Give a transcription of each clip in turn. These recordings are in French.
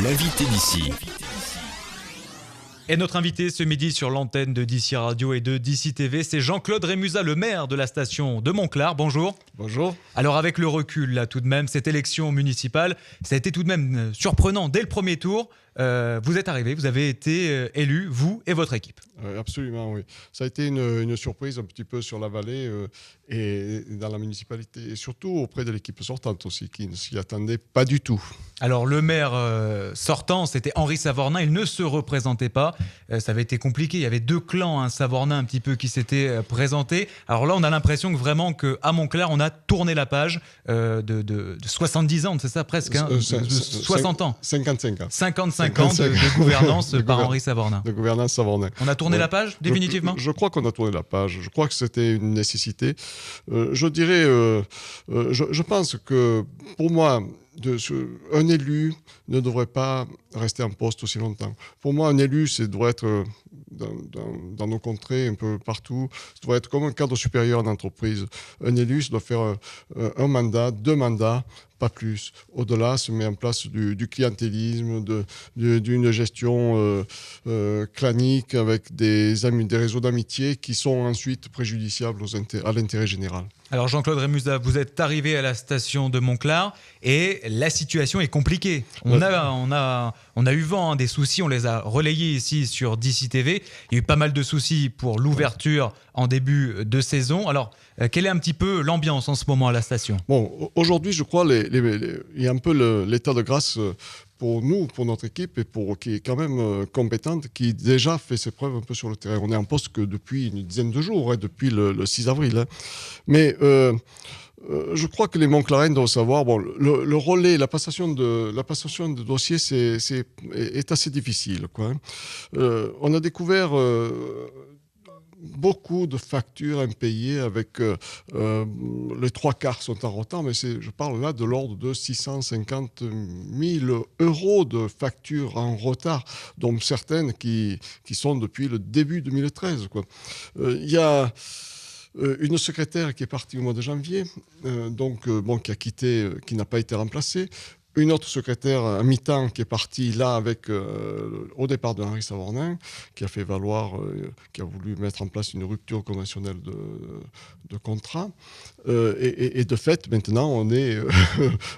L'invité d'ici. Et notre invité ce midi sur l'antenne de DC Radio et de DC TV, c'est Jean-Claude Rémusat, le maire de la station de Montclar. Bonjour. Bonjour. Alors avec le recul, là tout de même, cette élection municipale, ça a été tout de même surprenant dès le premier tour. Vous êtes arrivé, vous avez été élu, vous et votre équipe. Absolument, oui. Ça a été une surprise un petit peu sur la vallée et dans la municipalité, et surtout auprès de l'équipe sortante aussi, qui ne s'y attendait pas du tout. Alors le maire sortant, c'était Henri Savornin, il ne se représentait pas. Ça avait été compliqué, il y avait deux clans, Savornin un petit peu qui s'étaient présentés. Alors là, on a l'impression que vraiment qu'à Montclar, on a tourné la page de 70 ans, c'est ça presque, de 60 ans. 55 ans. 55 ans de gouvernance par Henri Savornin. De gouvernance Savornin. On a tourné la page, définitivement ? Je crois qu'on a tourné la page. Je crois que c'était une nécessité. Je dirais, je pense que pour moi, un élu ne devrait pas rester en poste aussi longtemps. Pour moi, un élu, ça doit être dans nos contrées, un peu partout, ça doit être comme un cadre supérieur en entreprise. Un élu, ça doit faire un mandat, 2 mandats, pas plus. Au-delà, se met en place du clientélisme, d'une gestion clanique avec des réseaux d'amitié qui sont ensuite préjudiciables à l'intérêt général. Alors Jean-Claude Rémusat, vous êtes arrivé à la station de Montclar et la situation est compliquée. On a eu vent des soucis, on les a relayés ici sur DC TV. Il y a eu pas mal de soucis pour l'ouverture en début de saison. Alors, quelle est un petit peu l'ambiance en ce moment à la station ? Bon, aujourd'hui, je crois il y a un peu l'état de grâce pour nous, pour notre équipe, et qui est quand même compétente, qui déjà fait ses preuves un peu sur le terrain. On est en poste que depuis une dizaine de jours, depuis le 6 avril. Mais je crois que les Montclariens doivent savoir, le relais, la passation de dossiers est assez difficile, quoi. On a découvert beaucoup de factures impayées avec les 3/4 sont en retard, mais je parle là de l'ordre de 650 000 euros de factures en retard, dont certaines qui sont depuis le début 2013. Il y a une secrétaire qui est partie au mois de janvier, qui a quitté, qui n'a pas été remplacée. Une autre secrétaire à mi-temps qui est partie là au départ de Henri Savornin, qui a fait valoir, qui a voulu mettre en place une rupture conventionnelle de contrat. Et de fait, maintenant, on est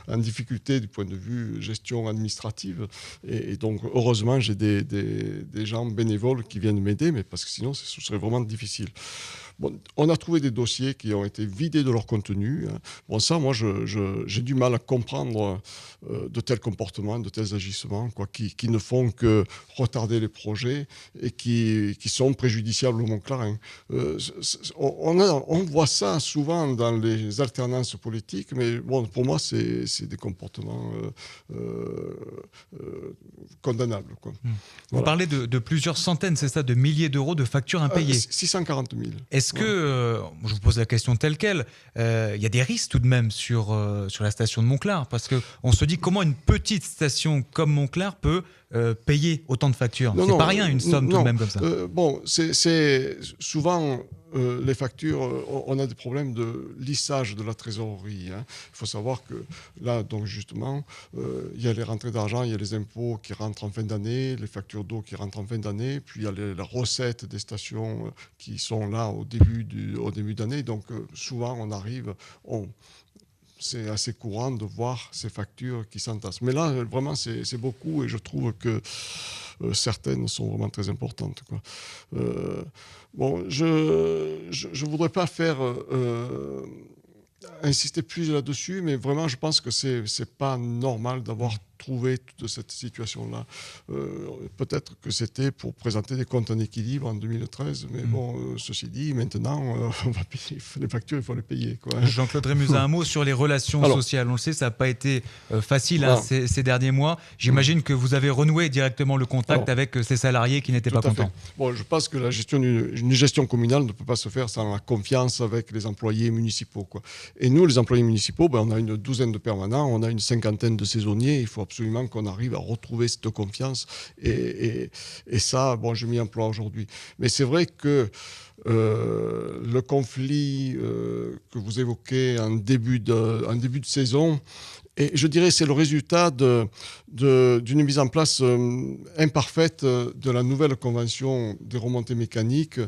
en difficulté du point de vue gestion administrative. Et donc, heureusement, j'ai des gens bénévoles qui viennent m'aider, mais parce que sinon, ce serait vraiment difficile. Bon, on a trouvé des dossiers qui ont été vidés de leur contenu. Bon, ça, moi, j'ai du mal à comprendre de tels comportements, de tels agissements, qui ne font que retarder les projets et qui sont préjudiciables au Montclarin. On voit ça souvent dans les alternances politiques, mais bon, pour moi, c'est des comportements condamnables. Vous parlez de plusieurs centaines, c'est ça, de milliers d'euros de factures impayées. 640 000. Est-ce que, je vous pose la question telle quelle, il y a des risques tout de même sur la station de Montclar ? Parce qu'on se dit comment une petite station comme Montclar peut payer autant de factures ? C'est pas rien une somme tout de même comme ça. C'est souvent les factures, on a des problèmes de lissage de la trésorerie. Il faut savoir que là, donc justement, il y a les rentrées d'argent, il y a les impôts qui rentrent en fin d'année, les factures d'eau qui rentrent en fin d'année, puis il y a la recette des stations qui sont là au début d'année. Donc souvent, c'est assez courant de voir ces factures qui s'entassent. Mais là, vraiment, c'est beaucoup et je trouve que certaines sont vraiment très importantes. Je ne voudrais pas insister plus là-dessus, mais vraiment, je pense que c'est pas normal d'avoir trouvé toute cette situation-là. Peut-être que c'était pour présenter des comptes en équilibre en 2013, mais ceci dit, maintenant, on va payer les factures, il faut les payer. Jean-Claude Rémusat, un mot sur les relations sociales. On le sait, ça n'a pas été facile ces derniers mois. J'imagine que vous avez renoué directement le contact avec ces salariés qui n'étaient pas contents. Bon, je pense que une gestion communale ne peut pas se faire sans la confiance avec les employés municipaux. Et nous, les employés municipaux, on a une douzaine de permanents, on a une cinquantaine de saisonniers. Il faut absolument qu'on arrive à retrouver cette confiance. Et ça, je m'y emploie aujourd'hui. Mais c'est vrai que le conflit que vous évoquez en début de saison Et je dirais que c'est le résultat d'une mise en place imparfaite de la nouvelle convention des remontées mécaniques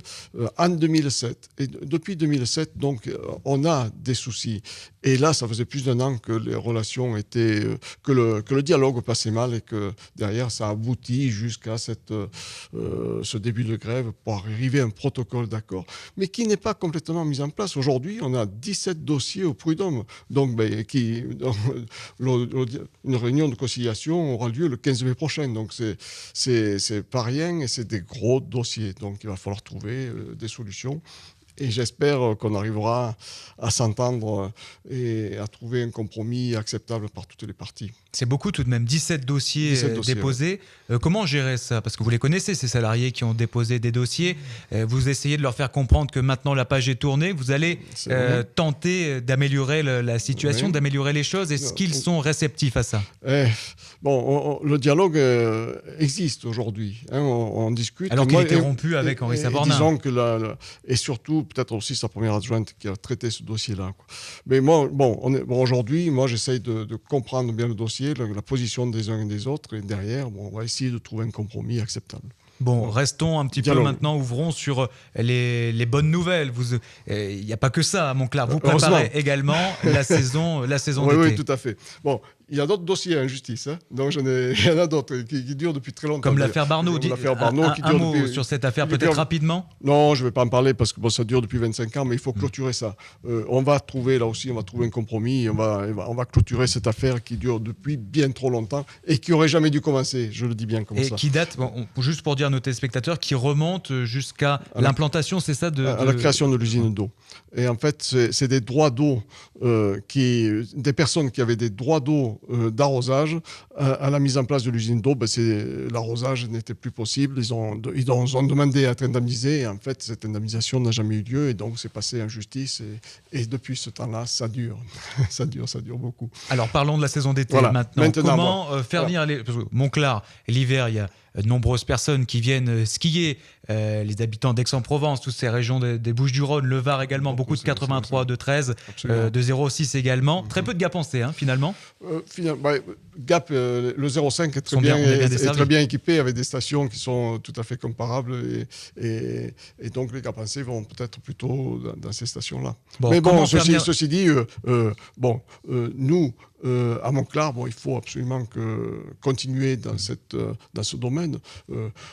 en 2007. Et depuis 2007, donc, on a des soucis. Et là, ça faisait plus d'un an que les relations étaient, que le dialogue passait mal et que derrière, ça aboutit jusqu'à ce début de grève pour arriver à un protocole d'accord, mais qui n'est pas complètement mis en place. Aujourd'hui, on a 17 dossiers au prud'homme. Donc, une réunion de conciliation aura lieu le 15 mai prochain. Donc, c'est pas rien et c'est des gros dossiers. Donc, il va falloir trouver des solutions. Et j'espère qu'on arrivera à s'entendre et à trouver un compromis acceptable par toutes les parties. C'est beaucoup tout de même, 17 dossiers, déposés. Ouais. Comment gérer ça? Parce que vous les connaissez, ces salariés qui ont déposé des dossiers. Vous essayez de leur faire comprendre que maintenant la page est tournée. Vous allez tenter d'améliorer la situation, d'améliorer les choses. Est-ce qu'ils sont réceptifs à ça? Le dialogue existe aujourd'hui. Hein, on discute. Alors qu'il était rompu avec Henri Savornin. Disons que et surtout, peut-être aussi sa première adjointe qui a traité ce dossier-là. Quoi. Mais moi, aujourd'hui, j'essaye de comprendre bien le dossier, la position des uns et des autres, et derrière, on va essayer de trouver un compromis acceptable. Bon, restons un petit peu maintenant, ouvrons sur les bonnes nouvelles. Il n'y a pas que ça à Monclar. Vous préparez également la saison d'été. Oui, tout à fait. Bon, il y a d'autres dossiers en justice. Hein. Donc, il y en a d'autres qui durent depuis très longtemps. Comme l'affaire Barnaud. Un mot sur cette affaire, peut-être rapidement? Non, je ne vais pas en parler parce que ça dure depuis 25 ans, mais il faut clôturer ça. On va trouver, là aussi, un compromis. On va clôturer cette affaire qui dure depuis bien trop longtemps et qui n'aurait jamais dû commencer. Je le dis bien comme ça. Et qui date, juste pour dire à nos téléspectateurs, qui remonte jusqu'à l'implantation, c'est ça à la création de l'usine d'eau. Et en fait, c'est des droits d'eau, des personnes qui avaient des droits d'eau d'arrosage à la mise en place de l'usine d'eau, l'arrosage n'était plus possible. Ils ont demandé à être indemnisés et en fait cette indemnisation n'a jamais eu lieu et donc c'est passé en justice et depuis ce temps-là ça dure ça dure beaucoup. Alors parlons de la saison d'été maintenant. Comment faire venir parce que Monclar, l'hiver il y a de nombreuses personnes qui viennent skier, les habitants d'Aix-en-Provence, toutes ces régions des Bouches-du-Rhône, le Var également, beaucoup de 83, de 13, de 06 également. Très peu de Gap pensé, finalement. Gap, le 05 est très bien équipé avec des stations qui sont tout à fait comparables et donc les Gapensés vont peut-être plutôt dans ces stations-là. Mais ceci dit, nous, à Monclar, il faut absolument continuer dans ce domaine.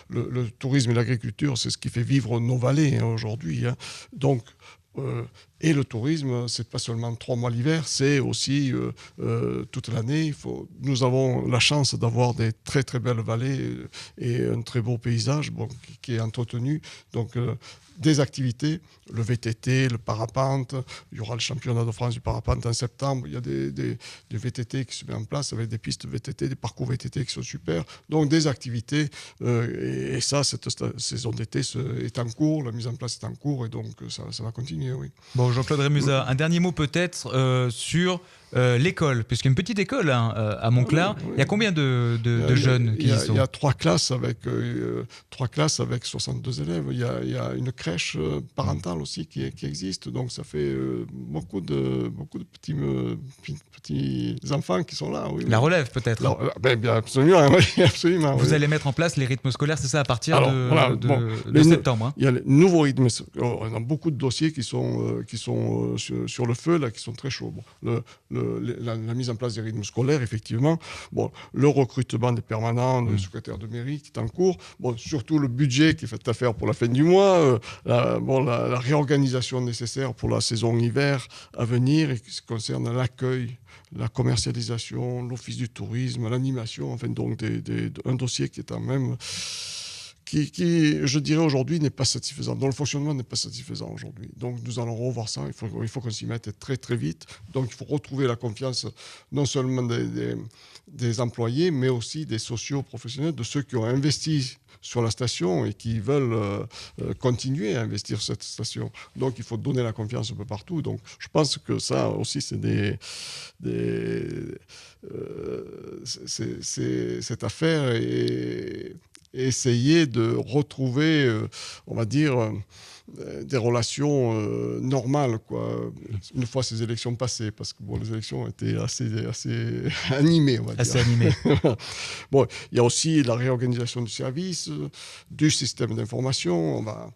Le tourisme et l'agriculture, c'est ce qui fait vivre nos vallées aujourd'hui. Hein. Donc, et le tourisme, c'est pas seulement 3 mois l'hiver, c'est aussi toute l'année. Nous avons la chance d'avoir des très très belles vallées et un très beau paysage qui est entretenu. Donc des activités, le VTT, le parapente, il y aura le championnat de France du parapente en septembre, il y a des VTT qui se mettent en place avec des pistes VTT, des parcours VTT qui sont super, donc des activités, et ça, cette saison d'été est en cours, la mise en place est en cours, et donc ça va continuer, oui. Bon, Jean-Claude Rémusat, un dernier mot peut-être sur l'école, puisqu'il y a une petite école à Monclar. Oui. Il y a combien de jeunes qui y sont? Il y a 3 classes avec 62 élèves. Il y a une crèche parentale aussi qui existe. Donc ça fait beaucoup de petits enfants qui sont là. Oui, la relève peut-être. Absolument. Vous allez mettre en place les rythmes scolaires, c'est ça, à partir de septembre. Il y a les nouveaux rythmes. On a beaucoup de dossiers qui sont sur le feu, là, qui sont très chauds. La mise en place des rythmes scolaires, effectivement. Le recrutement des permanents, des secrétaires de mairie qui est en cours. Surtout le budget qui est fait à faire pour la fin du mois. La réorganisation nécessaire pour la saison hiver à venir et qui concerne l'accueil, la commercialisation, l'office du tourisme, l'animation. Enfin, donc un dossier qui est quand même... Qui, je dirais aujourd'hui, n'est pas satisfaisant, dont le fonctionnement n'est pas satisfaisant aujourd'hui. Donc nous allons revoir ça, il faut qu'on s'y mette très très vite. Donc il faut retrouver la confiance non seulement des employés, mais aussi des socio-professionnels, de ceux qui ont investi sur la station et qui veulent continuer à investir sur cette station. Donc il faut donner la confiance un peu partout. Donc je pense que ça aussi, c'est cette affaire et essayer de retrouver, on va dire, des relations normales, quoi, une fois ces élections passées, parce que bon, les élections étaient assez animées, on va dire. Assez animé. Bon, il y a aussi la réorganisation du service, du système d'information. On va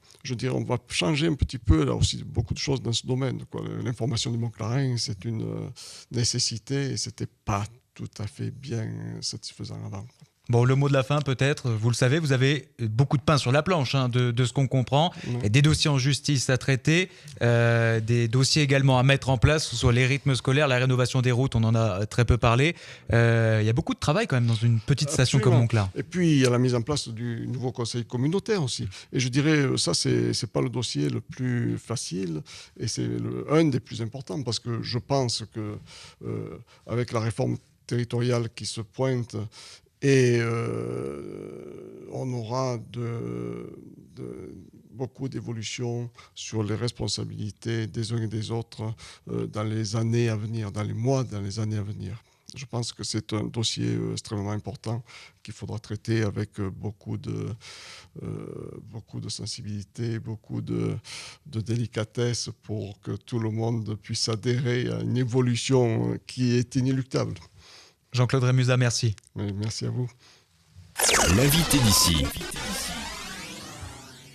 changer un petit peu, là aussi, beaucoup de choses dans ce domaine, quoi. L'information du Mont-Clarent, c'est une nécessité et c'était pas tout à fait bien satisfaisant avant. Bon, le mot de la fin peut-être, vous le savez, vous avez beaucoup de pain sur la planche, hein, de ce qu'on comprend, et des dossiers en justice à traiter, des dossiers également à mettre en place, que ce soit les rythmes scolaires, la rénovation des routes, on en a très peu parlé. Il y a beaucoup de travail quand même dans une petite station comme Monclar. Et puis il y a la mise en place du nouveau conseil communautaire aussi. Et je dirais, ça c'est pas le dossier le plus facile, et c'est un des plus importants, parce que je pense que avec la réforme territoriale qui se pointe, et on aura beaucoup d'évolutions sur les responsabilités des uns et des autres dans les années à venir, dans les mois, dans les années à venir. Je pense que c'est un dossier extrêmement important qu'il faudra traiter avec beaucoup de sensibilité, beaucoup de délicatesse pour que tout le monde puisse adhérer à une évolution qui est inéluctable. Jean-Claude Rémusat, merci. Merci à vous. L'invité d'ici.